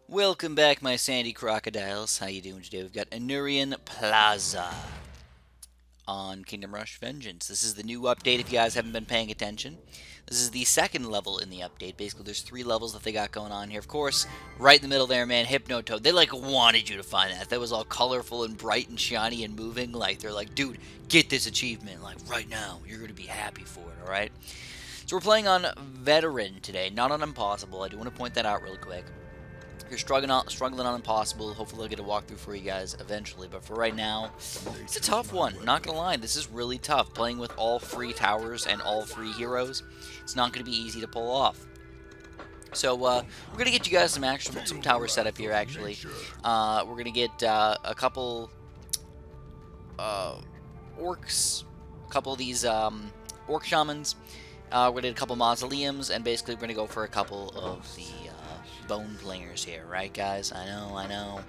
Welcome back, my sandy crocodiles. How you doing today? We've got Anurian Plaza on Kingdom Rush Vengeance. This is the new update if you guys haven't been paying attention. This is the second level in the update. Basically, there's 3 levels that they got going on here. Of course, right in the middle there, man, Hypnotoad. They, wanted you to find that. That was all colorful and bright and shiny and moving. They're like, dude, get this achievement. Right now. You're going to be happy for it, alright? So we're playing on Veteran today, not on Impossible. I do want to point that out really quick. If you're struggling on Impossible, hopefully I'll get a walkthrough for you guys eventually. But for right now, it's a tough one. Not gonna lie, this is really tough. Playing with all 3 towers and all 3 heroes, it's not gonna be easy to pull off. So we're gonna get you guys some tower setup here. Actually, we're gonna get a couple orcs, a couple of these orc shamans. We're gonna get a couple mausoleums, and basically we're gonna go for a couple of the bone flingers here, right, guys? I know.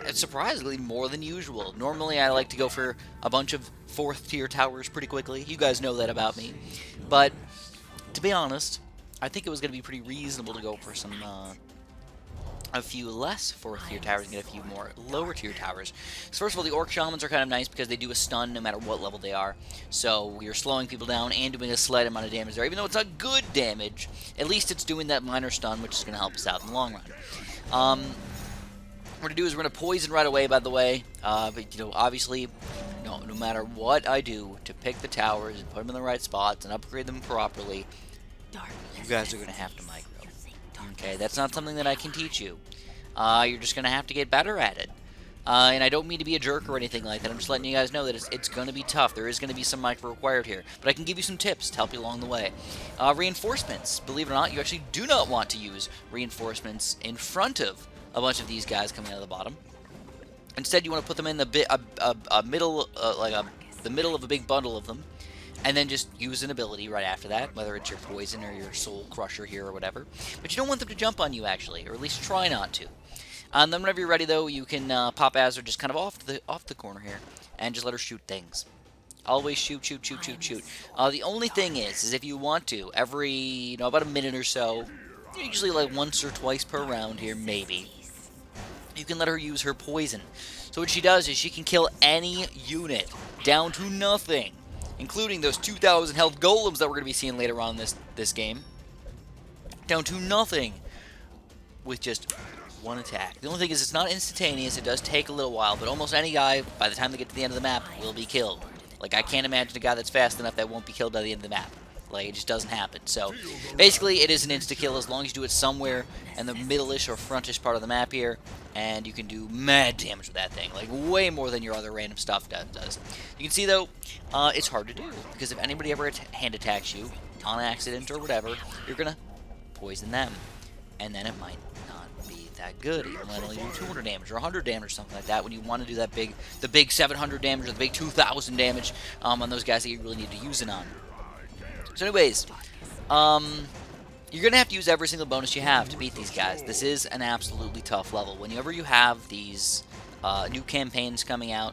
It's surprisingly more than usual. Normally, I like to go for a bunch of 4th tier towers pretty quickly. You guys know that about me. But to be honest, I think it was gonna be pretty reasonable to go for some a few less 4th tier towers and get a few more lower tier towers. So first of all, the Orc Shamans are kind of nice because they do a stun no matter what level they are. So you're slowing people down and doing a slight amount of damage there. Even though it's not good damage, at least it's doing that minor stun, which is going to help us out in the long run. What we're going to do is we're going to poison right away, by the way. But, obviously, no matter what I do to pick the towers and put them in the right spots and upgrade them properly, you guys are going to have to micro. Okay, that's not something that I can teach you. You're just going to have to get better at it. And I don't mean to be a jerk or anything like that. I'm just letting you guys know that it's going to be tough. There is going to be some micro required here. But I can give you some tips to help you along the way. Reinforcements. Believe it or not, you actually do not want to use reinforcements in front of a bunch of these guys coming out of the bottom. Instead, you want to put them in the middle, the middle of a big bundle of them. And then just use an ability right after that, whether it's your poison or your soul crusher here or whatever. But you don't want them to jump on you, actually, or at least try not to. And then whenever you're ready, though, you can pop Azure just kind of off the corner here, and just let her shoot things. Always shoot. The only thing is if you want to, every, about a minute or so, usually once or twice per round here, maybe, you can let her use her poison. So what she does is she can kill any unit down to nothing, including those 2,000 health golems that we're going to be seeing later on in this game, down to nothing with just one attack. The only thing is it's not instantaneous. It does take a little while, but almost any guy, by the time they get to the end of the map, will be killed. I can't imagine a guy that's fast enough that won't be killed by the end of the map. It just doesn't happen. So, basically, it is an insta-kill as long as you do it somewhere in the middle-ish or front-ish part of the map here, and you can do mad damage with that thing. Way more than your other random stuff does. You can see, though, it's hard to do, because if anybody ever hand attacks you, on accident or whatever, you're gonna poison them. And then it might not be that good. It might only do 200 damage or 100 damage or something like that when you want to do the big 700 damage or the big 2,000 damage on those guys that you really need to use it on. So anyways, you're going to have to use every single bonus you have to beat these guys. This is an absolutely tough level. Whenever you have these new campaigns coming out,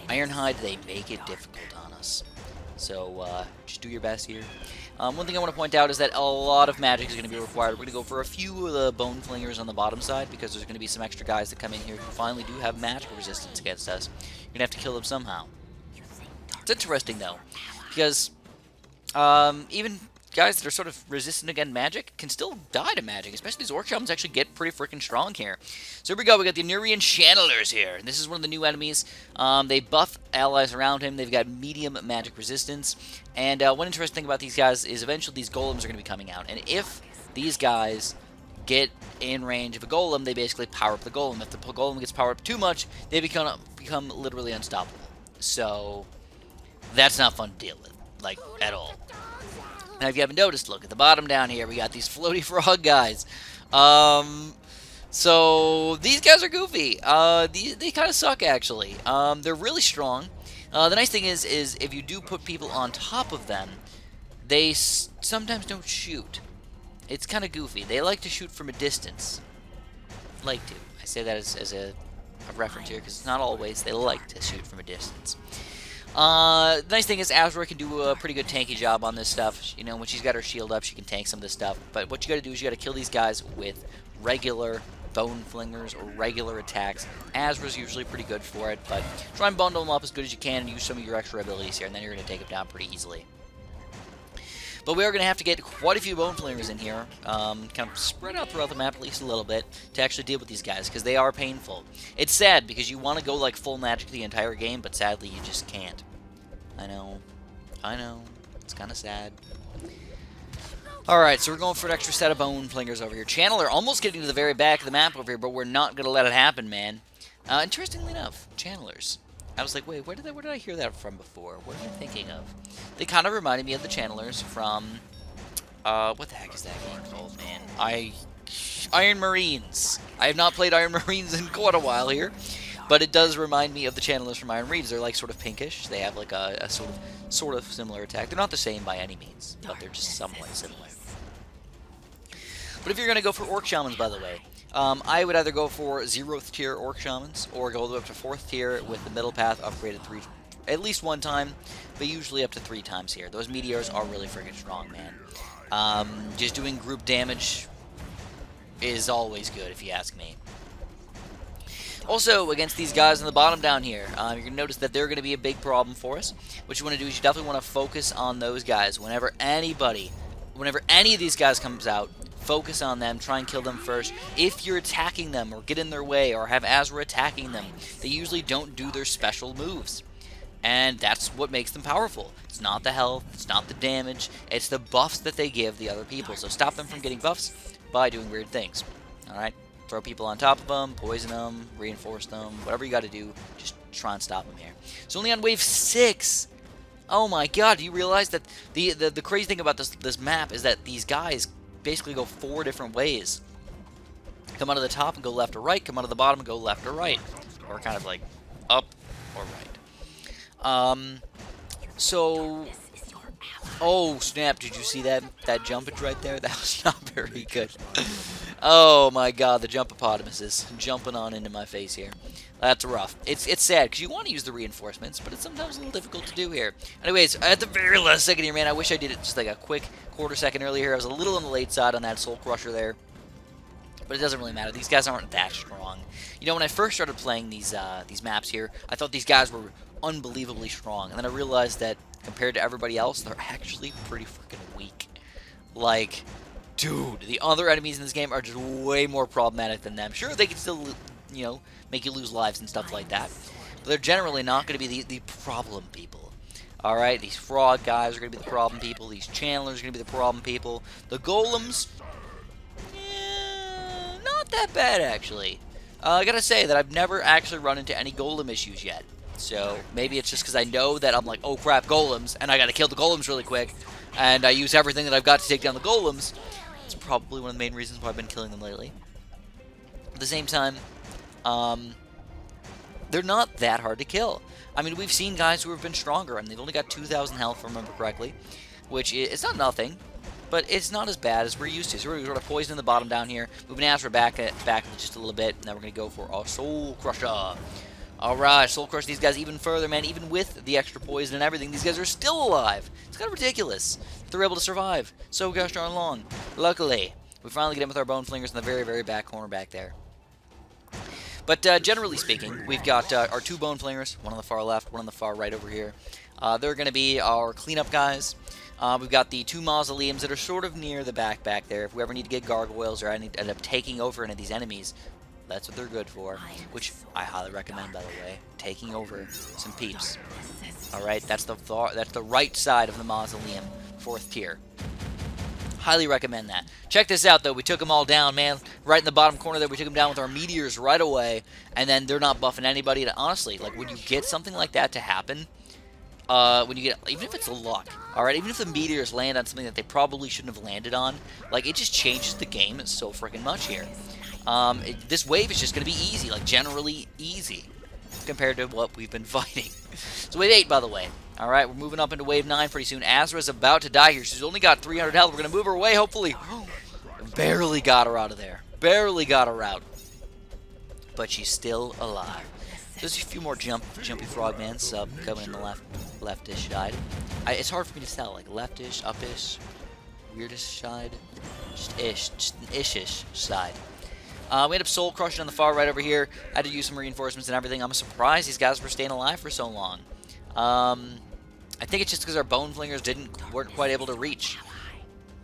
Ironhide, they make it difficult on us. So just do your best here. One thing I want to point out is that a lot of magic is going to be required. We're going to go for a few of the bone flingers on the bottom side because there's going to be some extra guys that come in here who finally do have magic resistance against us. You're going to have to kill them somehow. It's interesting, though, because even guys that are sort of resistant against magic can still die to magic, especially these orc shamans actually get pretty freaking strong here. So here we go, we got the Anurian Channelers here. This is one of the new enemies. They buff allies around him. They've got medium magic resistance. And one interesting thing about these guys is eventually these golems are going to be coming out. And if these guys get in range of a golem, they basically power up the golem. If the golem gets powered up too much, they become literally unstoppable. So that's not fun to deal with, at all. Now, if you haven't noticed, look at the bottom down here. We got these floaty frog guys. So these guys are goofy. They kind of suck, actually. They're really strong. The nice thing is if you do put people on top of them, they sometimes don't shoot. It's kind of goofy. They like to shoot from a distance. I say that as a reference here because it's not always. They like to shoot from a distance. The nice thing is Azure can do a pretty good tanky job on this stuff. When she's got her shield up, she can tank some of this stuff. But what you got to do is you got to kill these guys with regular bone flingers or regular attacks. Azra's usually pretty good for it, but try and bundle them up as good as you can and use some of your extra abilities here, and then you're going to take them down pretty easily. But we are going to have to get quite a few bone flingers in here, kind of spread out throughout the map at least a little bit, to actually deal with these guys, because they are painful. It's sad, because you want to go like full magic the entire game, but sadly you just can't. I know. It's kind of sad. Alright, so we're going for an extra set of bone flingers over here. Channeler almost getting to the very back of the map over here, but we're not going to let it happen, man. Interestingly enough, channelers. I was like, wait, where did I hear that from before? What am I thinking of? They kind of reminded me of the channelers from, what the heck is that game called, man? Iron Marines. I have not played Iron Marines in quite a while here, but it does remind me of the channelers from Iron Marines. They're like sort of pinkish. They have like a sort of similar attack. They're not the same by any means, but they're just somewhat similar. But if you're going to go for Orc Shamans, by the way, I would either go for 0th tier Orc Shamans, or go up to 4th tier with the middle path upgraded at least 1 time, but usually up to 3 times here. Those meteors are really freaking strong, man. Just doing group damage is always good, if you ask me. Also, against these guys on the bottom down here, you're going to notice that they're going to be a big problem for us. What you want to do is you definitely want to focus on those guys. Whenever any of these guys comes out, focus on them, try and kill them first. If you're attacking them or get in their way or have Azra attacking them, they usually don't do their special moves. And that's what makes them powerful. It's not the health, it's not the damage, it's the buffs that they give the other people. So stop them from getting buffs by doing weird things. Alright? Throw people on top of them, poison them, reinforce them, whatever you got to do, just try and stop them here. It's only on wave 6! Oh my god, do you realize that the crazy thing about this map is that these guys basically go 4 different ways. Come out of the top and go left or right, come out of the bottom and go left or right. Or kind of like up or right. So... Oh, snap, did you see that jumpage right there? That was not very good. Oh my god, the jumpopotamuses jumping on into my face here. That's rough. It's sad, because you want to use the reinforcements, but it's sometimes a little difficult to do here. Anyways, at the very last second here, man, I wish I did it just like a quick quarter second earlier. I was a little on the late side on that Soul Crusher there. But it doesn't really matter. These guys aren't that strong. You know, when I first started playing these maps here, I thought these guys were unbelievably strong. And then I realized that compared to everybody else, they're actually pretty freaking weak. Like, dude, the other enemies in this game are just way more problematic than them. Sure, they can still, you know, make you lose lives and stuff like that. But they're generally not going to be the problem people. Alright, these frog guys are going to be the problem people. These channelers are going to be the problem people. The golems, not that bad, actually. I gotta say that I've never actually run into any golem issues yet. So maybe it's just because I know that I'm like, oh crap, golems, and I gotta kill the golems really quick. And I use everything that I've got to take down the golems. It's probably one of the main reasons why I've been killing them lately. At the same time, they're not that hard to kill. I mean, we've seen guys who have been stronger, and they've only got 2,000 health, if I remember correctly. Which is not nothing, but it's not as bad as we're used to. So we're sort of poisoning the bottom down here, moving Azra back just a little bit, and now we're going to go for our Soul Crusher. Alright, Soul Crush these guys even further, man. Even with the extra poison and everything, these guys are still alive. It's kind of ridiculous that they're able to survive so gosh darn long. Luckily, we finally get in with our Bone Flingers in the very, very back corner back there. But generally speaking, we've got our 2 Bone Flingers, one on the far left, one on the far right over here. They're going to be our cleanup guys. We've got the 2 mausoleums that are sort of near the back there. If we ever need to get gargoyles or end up taking over any of these enemies, that's what they're good for, which I highly recommend, by the way. Taking over some peeps. Alright, that's the right side of the mausoleum, 4th tier. Highly recommend that. Check this out, though. We took them all down, man. Right in the bottom corner there, we took them down with our meteors right away, and then they're not buffing anybody. And honestly, like, when you get something like that to happen, when you get, even if it's a luck, alright, even if the meteors land on something that they probably shouldn't have landed on, like, it just changes the game so freaking much here. This wave is just going to be easy, like generally easy, compared to what we've been fighting. So wave 8, by the way. Alright, we're moving up into wave 9 pretty soon. Azra's about to die here. She's only got 300 health. We're going to move her away, hopefully. Barely got her out of there. Barely got her out. But she's still alive. There's a few more jumpy frogman sub coming in the leftish side. It's hard for me to tell, like leftish, upish, weirdish side, just an ish-ish side. We ended up soul crushing on the far right over here. I had to use some reinforcements and everything. I'm surprised these guys were staying alive for so long. I think it's just because our bone flingers weren't quite able to reach.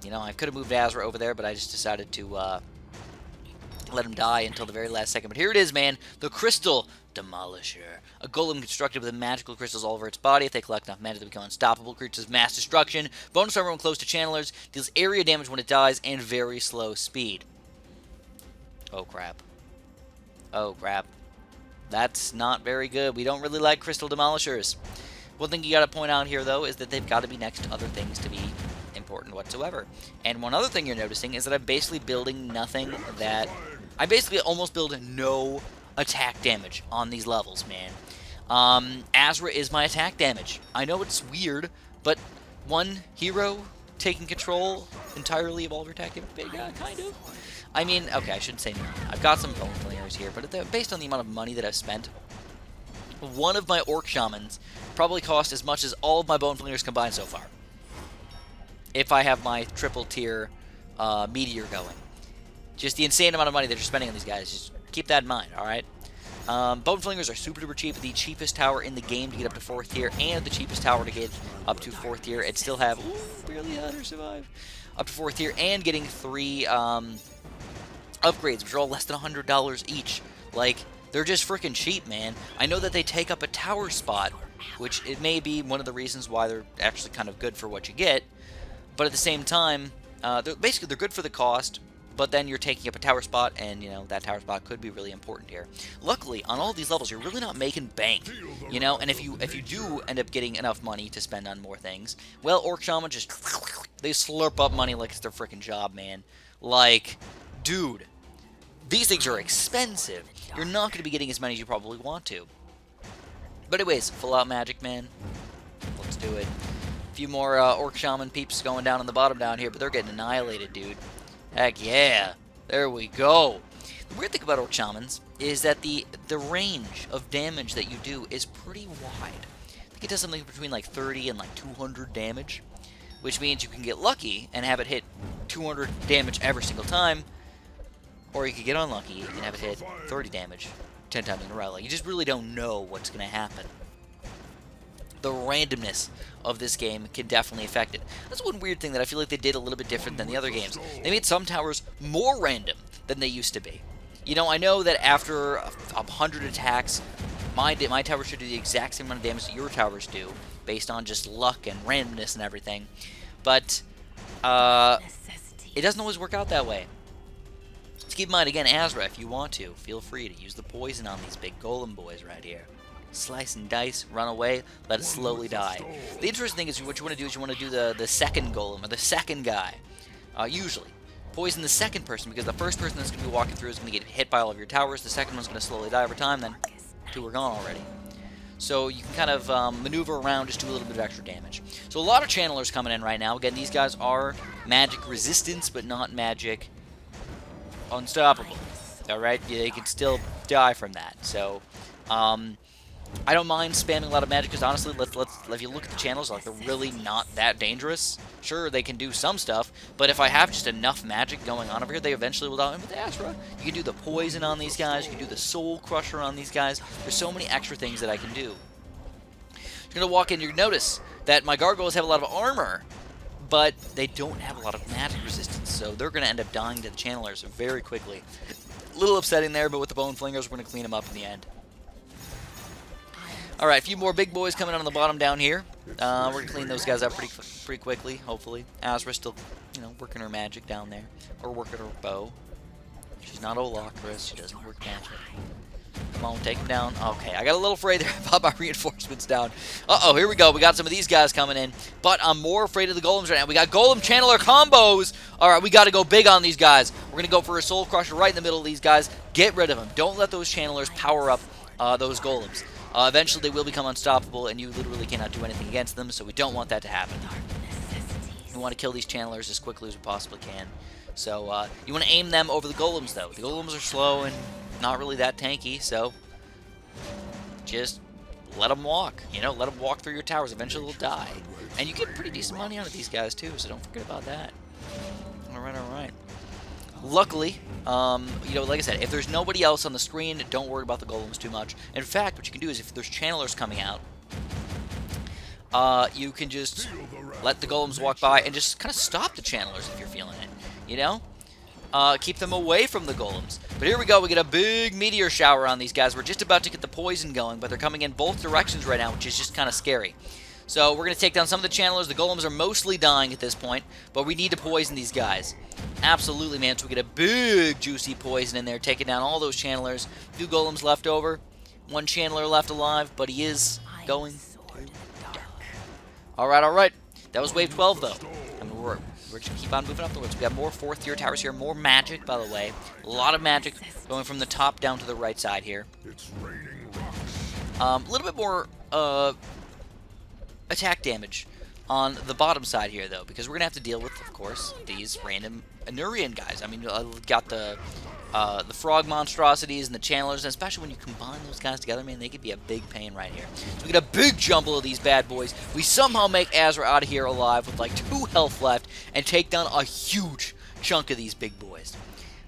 You know, I could have moved Azra over there, but I just decided to let him die until the very last second. But here it is, man. The Crystal Demolisher. A golem constructed with magical crystals all over its body. If they collect enough mana, they become unstoppable. Creatures mass destruction. Bonus armor when close to channelers. Deals area damage when it dies. And very slow speed. Oh, crap. Oh, crap. That's not very good. We don't really like Crystal Demolishers. One thing you got to point out here, though, is that they've got to be next to other things to be important whatsoever. And one other thing you're noticing is that I'm basically building nothing that... I basically almost build no attack damage on these levels, man. Azra is my attack damage. I know it's weird, but one hero taking control entirely of all of your attack damage, kind of. I mean, okay, I shouldn't say no. I've got some bone flingers here, but based on the amount of money that I've spent, one of my orc shamans probably cost as much as all of my bone flingers combined so far. If I have my triple tier meteor going. Just the insane amount of money that you're spending on these guys. Just keep that in mind, alright? Bone flingers are super duper cheap. The cheapest tower in the game to get up to 4th tier, and the cheapest tower to get up to 4th tier. And still have, ooh, barely had her survive. Up to 4th tier, and getting 3 upgrades, which are all less than $100 each. Like, they're just freaking cheap, man. I know that they take up a tower spot, which it may be one of the reasons why they're actually kind of good for what you get. But at the same time, they're good for the cost, but then you're taking up a tower spot, and, you know, that tower spot could be really important here. Luckily, on all these levels, you're really not making bank, you know, and if you do end up getting enough money to spend on more things, well, Orc Shaman just, they slurp up money like it's their freaking job, man. Like, dude, these things are expensive. You're not going to be getting as many as you probably want to. But anyways, full out magic, man. Let's do it. A few more Orc Shaman peeps going down on the bottom down here, but they're getting annihilated, dude. Heck yeah. There we go. The weird thing about Orc Shamans is that the range of damage that you do is pretty wide. I think it does something between like 30 and like 200 damage, which means you can get lucky and have it hit 200 damage every single time, or you could get unlucky and have it hit 30 damage 10 times in a row. Like, you just really don't know what's going to happen. The randomness of this game can definitely affect it. That's one weird thing that I feel like they did a little bit different than the other games. They made some towers more random than they used to be. You know, I know that after 100 attacks, my tower should do the exact same amount of damage that your towers do, based on just luck and randomness and everything. But it doesn't always work out that way. So keep in mind, again, Azra, if you want to, feel free to use the poison on these big golem boys right here. Slice and dice, run away, let it slowly die. The interesting thing is what you want to do is you want to do the second golem, or the second guy, usually. Poison the second person, because the first person that's going to be walking through is going to get hit by all of your towers, the second one's going to slowly die over time, then 2 are gone already. So you can kind of maneuver around, just do a little bit of extra damage. So a lot of channelers coming in right now. Again, these guys are magic resistance, but not magic unstoppable. Alright, yeah, they can still die from that. So, I don't mind spamming a lot of magic, because honestly, if you look at the channels, like, they're really not that dangerous. Sure, they can do some stuff, but if I have just enough magic going on over here, they eventually will die. And with Azra, you can do the poison on these guys, you can do the soul crusher on these guys. There's so many extra things that I can do. You're going to walk in, you're going to notice that my gargoyles have a lot of armor, but they don't have a lot of magic resistance, so they're going to end up dying to the channelers very quickly. A little upsetting there, but with the bone flingers, we're going to clean them up in the end. Alright, a few more big boys coming on the bottom down here. We're going to clean those guys up pretty quickly, hopefully. Azra's still, you know, working her magic down there. Or working her bow. She's not Olaf, Chris. She doesn't work magic. Come on, take him down. Okay, I got a little afraid there about my reinforcements down. Uh-oh, here we go. We got some of these guys coming in. But I'm more afraid of the golems right now. We got golem channeler combos. Alright, we got to go big on these guys. We're going to go for a soul crusher right in the middle of these guys. Get rid of them. Don't let those channelers power up those golems. Eventually they will become unstoppable, and you literally cannot do anything against them, so we don't want that to happen. We want to kill these channelers as quickly as we possibly can. So, you want to aim them over the golems, though. The golems are slow and not really that tanky, so just let them walk. You know, let them walk through your towers. Eventually they'll die. And you get pretty decent money out of these guys, too, so don't forget about that. Alright, alright. Luckily, you know, like I said, if there's nobody else on the screen, don't worry about the golems too much. In fact, what you can do is if there's channelers coming out, you can just let the golems walk by and just kind of stop the channelers if you're feeling it, you know? Keep them away from the golems. But here we go, we get a big meteor shower on these guys. We're just about to get the poison going, but they're coming in both directions right now, which is just kind of scary. So we're going to take down some of the channelers. The golems are mostly dying at this point, but we need to poison these guys. Absolutely, man. So we get a big, juicy poison in there, taking down all those channelers. 2 golems left over. 1 channeler left alive, but he is going to die. All right. That was wave 12, though. I mean, we're just going to keep on moving upwards. We got more 4th-tier towers here. More magic, by the way. A lot of magic going from the top down to the right side here. A little bit more attack damage on the bottom side here, though, because we're going to have to deal with, of course, these random Anurian guys. I mean, got the frog monstrosities and the channelers, and especially when you combine those guys together, man, they could be a big pain right here. So we get a big jumble of these bad boys. We somehow make Azra out of here alive with like 2 health left and take down a huge chunk of these big boys.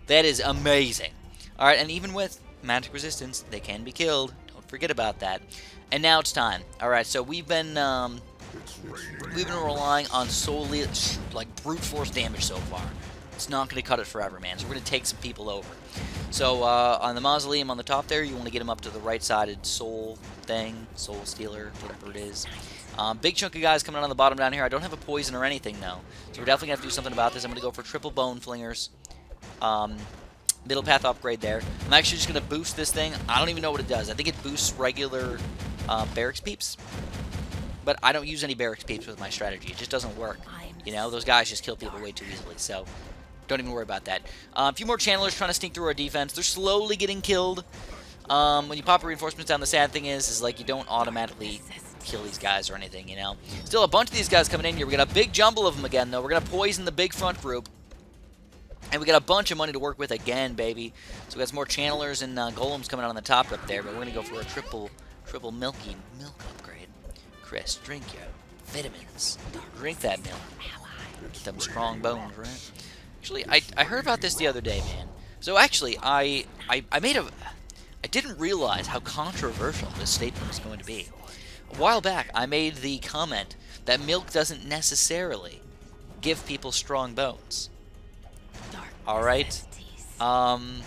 That is amazing. Alright, and even with magic resistance, they can be killed. Don't forget about that. And now it's time. Alright, so we've been relying on solely like brute force damage so far. It's not going to cut it forever, man. So we're going to take some people over. So on the mausoleum on the top there, you want to get him up to the right-sided soul thing, soul stealer, whatever it is. Big chunk of guys coming on the bottom down here. I don't have a poison or anything, though. So we're definitely going to have to do something about this. I'm going to go for triple bone flingers. Middle path upgrade there. I'm actually just going to boost this thing. I don't even know what it does. I think it boosts regular barracks peeps. But I don't use any barracks peeps with my strategy. It just doesn't work. You know, those guys just kill people way too easily. So don't even worry about that. A few more channelers trying to sneak through our defense. They're slowly getting killed. When you pop reinforcements down, the sad thing is like you don't automatically kill these guys or anything, you know. Still a bunch of these guys coming in here. We got a big jumble of them again, though. We're going to poison the big front group. And we got a bunch of money to work with again, baby. So we got some more channelers and golems coming out on the top up there. But we're going to go for a triple milky milk upgrade. Chris, drink your vitamins. Drink that milk. Get them strong bones, right? Actually, I heard about this the other day, man. So actually, I didn't realize how controversial this statement was going to be. A while back, I made the comment that milk doesn't necessarily give people strong bones. Alright? And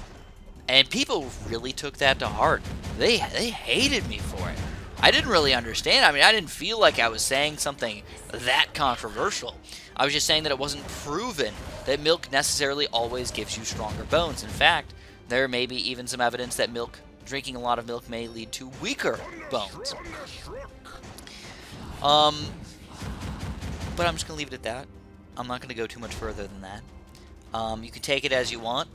people really took that to heart. They hated me for it. I didn't really understand. I mean, I didn't feel like I was saying something that controversial. I was just saying that it wasn't proven that milk necessarily always gives you stronger bones. In fact, there may be even some evidence that drinking a lot of milk may lead to weaker bones. But I'm just going to leave it at that. I'm not going to go too much further than that. You can take it as you want.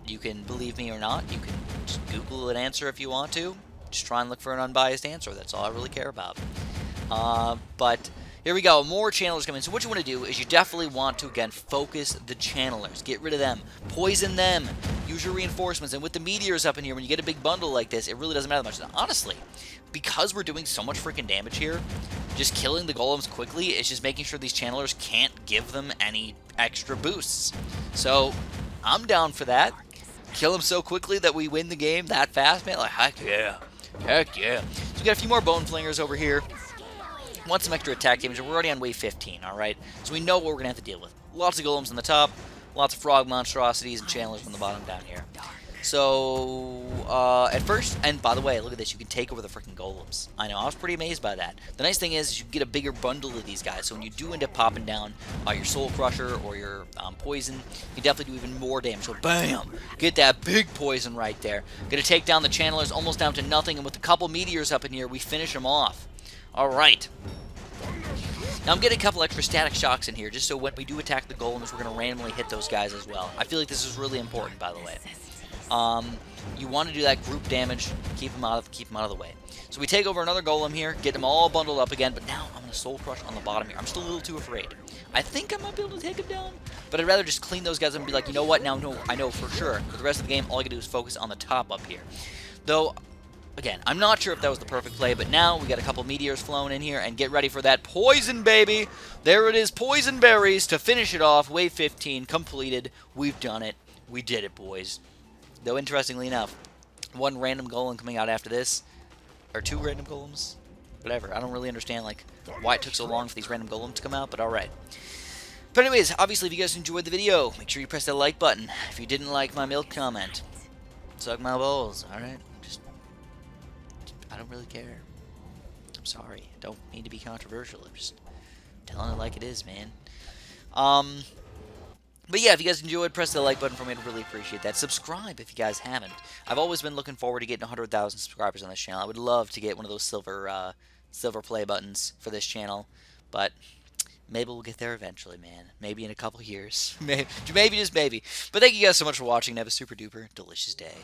You can believe me or not. You can just Google an answer if you want to. Just try and look for an unbiased answer. That's all I really care about. But here we go. More channelers coming in. So what you want to do is you definitely want to, again, focus the channelers. Get rid of them. Poison them. Use your reinforcements. And with the meteors up in here, when you get a big bundle like this, it really doesn't matter much. Now, honestly, because we're doing so much freaking damage here, just killing the golems quickly is just making sure these channelers can't give them any extra boosts. So I'm down for that. Kill them so quickly that we win the game that fast, man. Like, heck yeah. Heck yeah. So we got a few more bone flingers over here. Want some extra attack damage. We're already on wave 15, alright? So we know what we're going to have to deal with. Lots of golems on the top. Lots of frog monstrosities and channelers on the bottom down here. So, at first, and by the way, look at this, you can take over the freaking golems. I know, I was pretty amazed by that. The nice thing is you can get a bigger bundle of these guys, so when you do end up popping down your soul crusher or your poison, you can definitely do even more damage. So, bam! Get that big poison right there. Gonna take down the channelers almost down to nothing, and with a couple meteors up in here, we finish them off. Alright. Now I'm getting a couple extra static shocks in here, just so when we do attack the golems, we're gonna randomly hit those guys as well. I feel like this is really important, by the way. You want to do that group damage, keep them out of the way. So we take over another golem here, get them all bundled up again, but now I'm going to soul crush on the bottom here. I'm still a little too afraid. I think I might be able to take him down, but I'd rather just clean those guys up and be like, you know what, now I know for sure. For the rest of the game, all I can do is focus on the top up here. Though, Again, I'm not sure if that was the perfect play, but now we got a couple meteors flowing in here, and get ready for that poison, baby! There it is, poison berries to finish it off. Wave 15 completed. We've done it. We did it, boys. Though, interestingly enough, one random golem coming out after this, or two random golems, whatever. I don't really understand like why it took so long for these random golems to come out, but alright. But anyways, obviously, if you guys enjoyed the video, make sure you press that like button. If you didn't like my milk comment, suck my balls, alright? I don't really care. I'm sorry. I don't mean to be controversial. I'm just telling it like it is, man. But yeah, if you guys enjoyed, press the like button for me. I'd really appreciate that. Subscribe if you guys haven't. I've always been looking forward to getting 100,000 subscribers on this channel. I would love to get one of those silver play buttons for this channel, but maybe we'll get there eventually, man. Maybe in a couple years. Maybe just maybe. But thank you guys so much for watching, and have a super duper delicious day.